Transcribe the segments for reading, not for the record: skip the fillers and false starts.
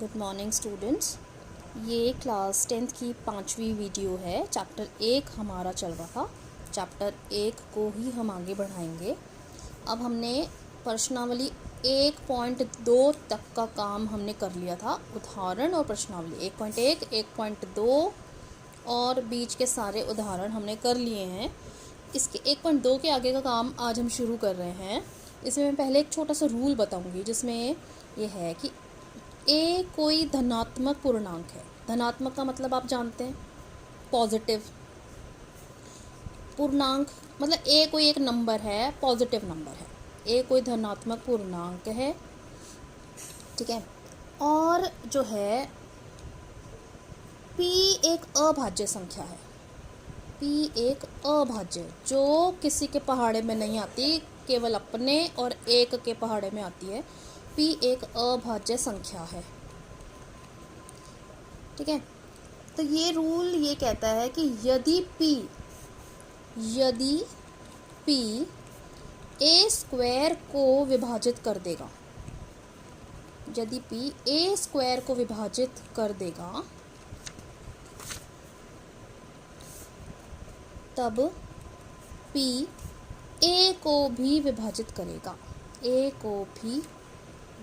Good morning students. ये class 10th की 5वीं वीडियो है। चैप्टर 1 हमारा चल रहा था। चैप्टर 1 को ही हम आगे बढ़ाएंगे। अब हमने प्रश्नावली 1.2 तक का काम हमने कर लिया था। उदाहरण और प्रश्नावली 1.1, 1.2 और बीच के सारे उदाहरण हमने कर लिए हैं। इसके 1.2 के आगे का काम आज हम शुरू कर रहे हैं। इसमें मैं पहले एक छोटा सा रूल बताऊंगी, जिसमें ये है कि ए कोई धनात्मक पूर्णांक है। धनात्मक का मतलब आप जानते हैं, पॉजिटिव। पूर्णांक मतलब ए कोई एक नंबर है, पॉजिटिव नंबर है। ए कोई धनात्मक पूर्णांक है, ठीक है। और जो है पी एक अभाज्य संख्या है। पी एक अभाज्य जो किसी के पहाड़े में नहीं आती, केवल अपने और एक के पहाड़े में आती है। पी एक अभाज्य संख्या है, ठीक है। तो ये रूल ये कहता है कि यदि पी ए स्क्वायर को विभाजित कर देगा, यदि पी ए स्क्वायर को विभाजित कर देगा, तब पी ए को भी विभाजित करेगा। ए को भी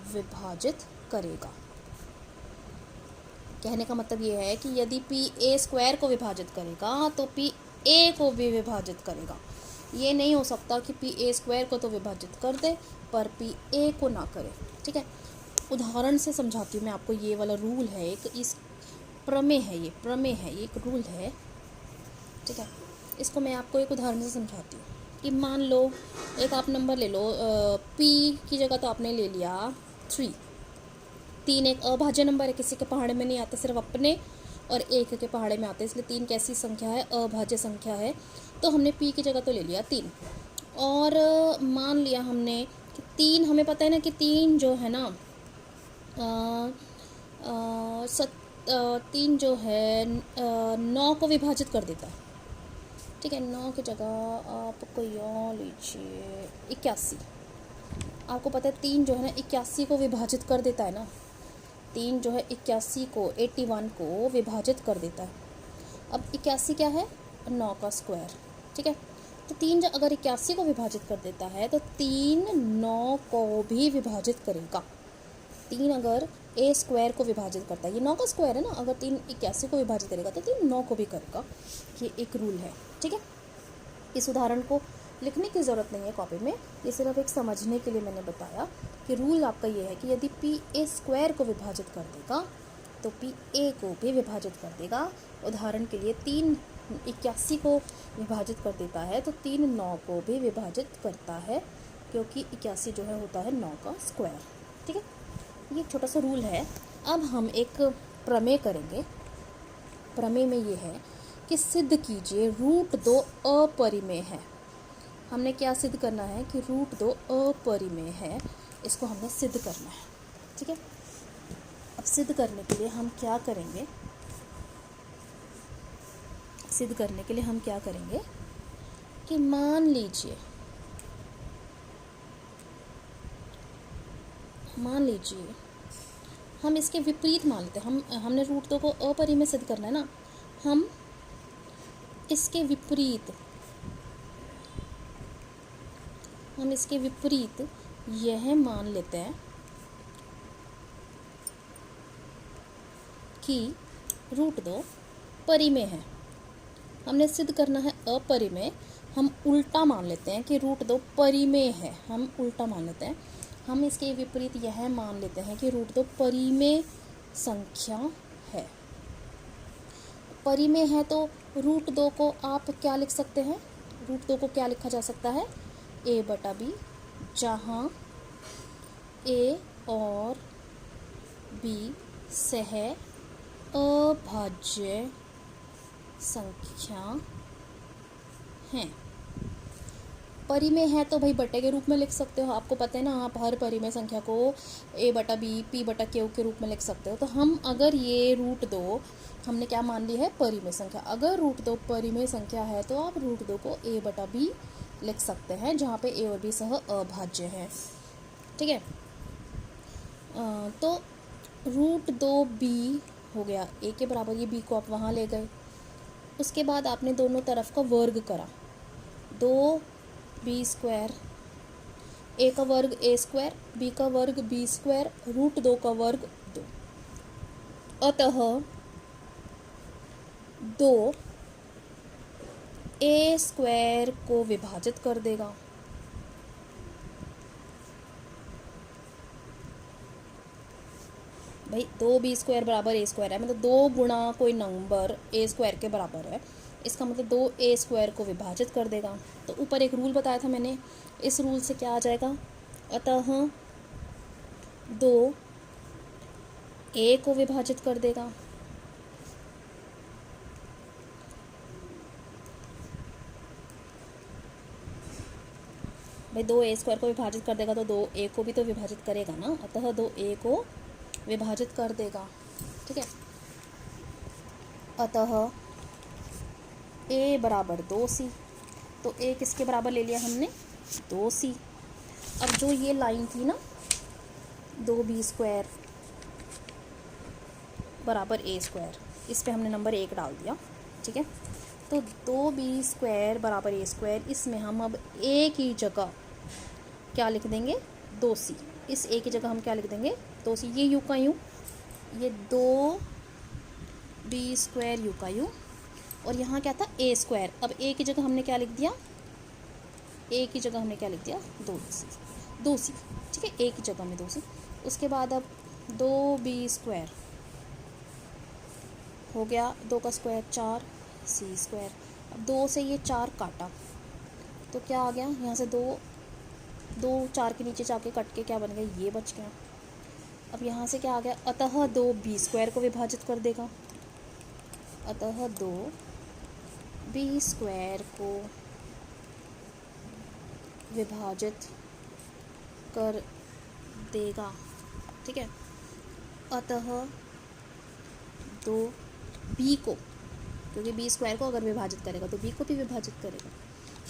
विभाजित करेगा। कहने का मतलब ये है कि यदि पी ए स्क्वायर को विभाजित करेगा तो पी ए को भी विभाजित करेगा। ये नहीं हो सकता कि पी ए स्क्वायर को तो विभाजित कर दे पर पी ए को ना करे, ठीक है। उदाहरण से समझाती हूँ मैं आपको। ये वाला रूल है, एक इस प्रमेय है, ये प्रमेय है, ये एक रूल है, ठीक है। इसको मैं आपको एक उदाहरण से समझाती हूँ कि मान लो एक आप नंबर ले लो, पी की जगह तो आपने ले लिया 3। 3 एक अभाज्य नंबर है, किसी के पहाड़े में नहीं आता, सिर्फ अपने और एक के पहाड़े में आते हैं, इसलिए 3 कैसी संख्या है, अभाज्य संख्या है। तो हमने पी की जगह तो ले लिया 3, और मान लिया हमने कि 3, हमें पता है ना कि 3 जो है ना 3 जो है 9 को विभाजित कर देता है, ठीक है। 9 की जगह आप कोई और लीजिए 81। आपको पता है 3 जो है ना 81 को विभाजित कर देता है ना। 3 जो है 81 को 81 को विभाजित कर देता है। अब 81 क्या है, 9 का स्क्वायर, ठीक है। तो 3 जो अगर 81 को विभाजित कर देता है तो 3 9 को भी विभाजित करेगा। 3 अगर ए स्क्वायर को विभाजित करता है, ये 9 का स्क्वायर है ना, अगर 3 81 को विभाजित करेगा तो 3 9 को भी करेगा। ये एक रूल है, ठीक है। इस उदाहरण को लिखने की ज़रूरत नहीं है कॉपी में, ये सिर्फ एक समझने के लिए मैंने बताया कि रूल आपका ये है कि यदि पी ए स्क्वायर को विभाजित कर देगा तो पी ए को भी विभाजित कर देगा। उदाहरण के लिए 3 81 को विभाजित कर देता है तो 3 9 को भी विभाजित करता है, क्योंकि 81 जो है होता है 9 का स्क्वायर, ठीक है। ये एक छोटा सा रूल है। अब हम एक प्रमेय करेंगे। प्रमेय में ये है कि सिद्ध कीजिए √2 अपरिमेय है। हमने क्या सिद्ध करना है कि √2 अपरिमेय है, इसको हमने सिद्ध करना है, ठीक है। अब सिद्ध करने के लिए हम क्या करेंगे, सिद्ध करने के लिए हम क्या करेंगे कि मान लीजिए हम इसके विपरीत मान लेते हैं। हमने √2 को अपरिमेय सिद्ध करना है ना, हम इसके विपरीत यह मान लेते हैं कि √2 परिमेय है। हमने सिद्ध करना है अपरिमेय, हम उल्टा मान लेते हैं कि √2 परिमेय है। हम उल्टा मान लेते हैं, हम इसके विपरीत यह मान लेते हैं कि √2 परिमेय संख्या है। परिमेय है तो √2 को आप क्या लिख सकते हैं, √2 को क्या लिखा जा सकता है, a/b, जहाँ a और b सह अभाज्य संख्या हैं। परिमेय है तो भाई बटे के रूप में लिख सकते हो। आपको पता है ना, आप हर परिमेय संख्या को a/b p/q के रूप में लिख सकते हो। तो हम अगर ये √2 हमने क्या मान ली है, परिमेय संख्या। अगर √2 परिमेय संख्या है तो आप √2 को a/b लिख सकते हैं, जहाँ पे a और b सह अभाज्य हैं, ठीक है। तो रूट 2b हो गया a के बराबर, ये b को आप वहाँ ले गए। उसके बाद आपने दोनों तरफ का वर्ग करा, 2b², a का वर्ग a², b का वर्ग b², रूट 2 का वर्ग 2। अतः 2 a² को विभाजित कर देगा। भाई 2b² बराबर a² है, मतलब 2 गुणा कोई नंबर a² के बराबर है, इसका मतलब 2a² को विभाजित कर देगा। तो ऊपर एक रूल बताया था मैंने, इस रूल से क्या आ जाएगा, अतः 2 a को विभाजित कर देगा। भाई 2a² को विभाजित कर देगा तो 2a को भी तो विभाजित करेगा ना, अतः 2a को विभाजित कर देगा। ठीक है, अतः a बराबर 2c, तो a किसके बराबर ले लिया हमने, 2c। अब जो ये लाइन थी ना 2b² बराबर a², इस पे हमने नंबर 1 डाल दिया। ठीक है, तो 2b² बराबर a², इसमें हम अब a की जगह क्या लिख देंगे, 2c। इस a की जगह हम क्या लिख देंगे, 2c। ये u का u, ये 2b² u का u, और यहाँ क्या था a²। अब a की जगह हमने क्या लिख दिया, a की जगह हमने क्या लिख दिया, 2c। ठीक है, a की जगह में 2c। उसके बाद अब 2b² हो गया, 2 का स्क्वायर 4c²। अब 2 से ये 4 काटा तो क्या आ गया, यहाँ से 2 4 के नीचे जाके कट के क्या बन गया, ये बच गया। अब यहाँ से क्या आ गया, अतः 2b² को विभाजित कर देगा, अतः 2b² को विभाजित कर देगा। ठीक है, अतः 2b को, क्योंकि b² को अगर विभाजित करेगा तो b को भी विभाजित करेगा,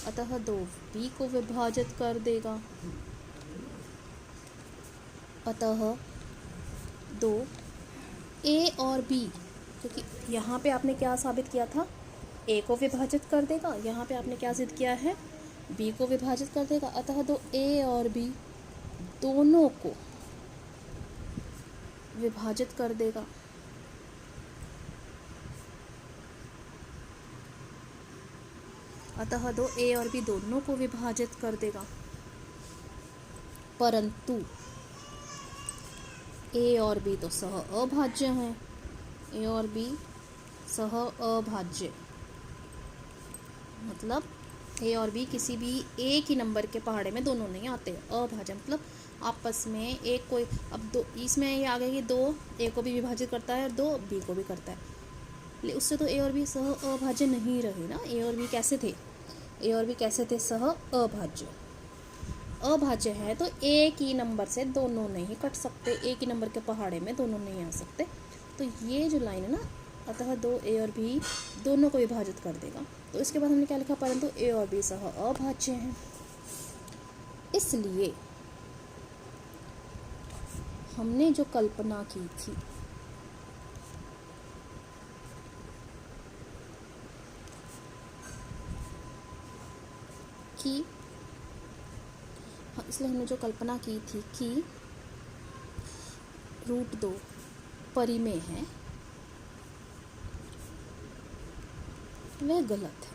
अतः 2b को विभाजित कर देगा। अतः 2a और b, क्योंकि यहाँ पे आपने क्या साबित किया था, a को विभाजित कर देगा, यहाँ पे आपने क्या सिद्ध किया है, b को विभाजित कर देगा। अतः 2a और b दोनों को विभाजित कर देगा। अतः 2a और b दोनों को विभाजित कर देगा, परंतु a और b तो सह अभाज्य हैं, a और b सह अभाज्य, मतलब a और b किसी भी एक ही नंबर के पहाड़े में दोनों नहीं आते। अभाज्य मतलब आपस में एक कोई, अब 2 इसमें ये आ गया कि 2 a को भी विभाजित करता है और 2 b को भी करता है, उससे तो a और b सह अभाज्य नहीं रहे ना। a और b कैसे थे, a और b कैसे थे, सह अभाज्य। अभाज्य है तो एक ही नंबर से दोनों नहीं कट सकते, एक ही नंबर के पहाड़े में दोनों नहीं आ सकते। तो ये जो लाइन है ना, अतः 2a और b दोनों को विभाजित कर देगा, तो इसके बाद हमने क्या लिखा, परंतु a और b सह अभाज्य हैं। इसलिए हमने जो कल्पना की थी कि इसलिए हमने जो कल्पना की थी कि रूट 2 परिमेय है, वह गलत है।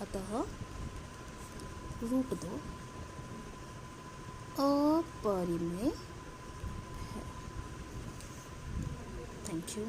अतः रूट 2 अपरिमेय है। Thank you.